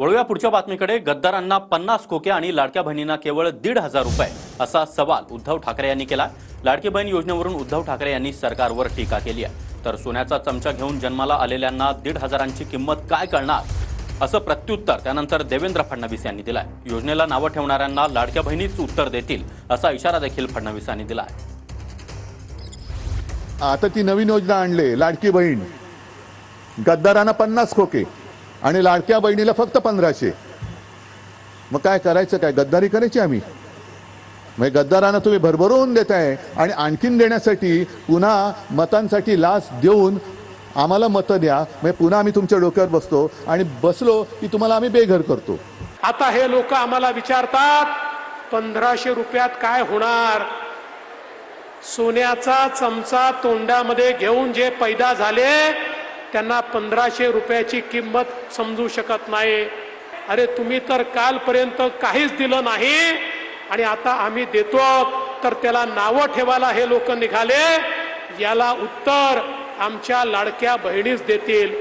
वळूया पुढच्या बातमीकडे। गद्दारांना 50 खोके आणि लाडक्या बहिणींना केवळ 1,500 रुपये असा सवाल उद्धव ठाकरे यांनी केला। लाडकी बहीण योजनेवरून उद्धव ठाकरे यांनी सरकारवर टीका केली आहे। तर सोन्याचा चमचा घेऊन जन्माला आलेल्यांना 1,500ची किंमत काय कळणार असं प्रत्युत्तर त्यानंतर देवेंद्र फडणवीस यांनी दिलंय। योजनेला नावं ठेवणाऱ्यांना लाडक्या बहिणीच उत्तर देतील असा इशारा देखील फडणवीस यांनी दिलाय। आता ती नवीन योजना आणली लाडकी बहीण, गद्दारांना 50 खोके आणि लाडक्या बहिणीला फक्त 1500। मग काय करायचं, काय गद्दारी करायची आम्ही? मग गद्दारांना तुम्ही भरभरून देताय आणि आणखीन देण्यासाठी पुन्हा मतांसाठी लाच देऊन आम्हाला मतं द्या, मग पुन्हा आम्ही तुमच्या डोक्यावर बसतो आणि बसलो की तुम्हाला आम्ही बेघर करतो। आता हे लोक आम्हाला विचारतात 1500 रुपयात काय होणार? सोन्याचा चमचा तोंडामध्ये घेऊन जे पैदा झाले त्यांना 1500 रुपयाची किंमत समजू शकत नाही। अरे तुम्ही तर कालपर्यंत काहीच दिलं नाही आणि आता आम्ही देतो तर त्याला नावं ठेवायला हे लोक निघाले। याला उत्तर आमच्या लाडक्या बहिणीच देतील।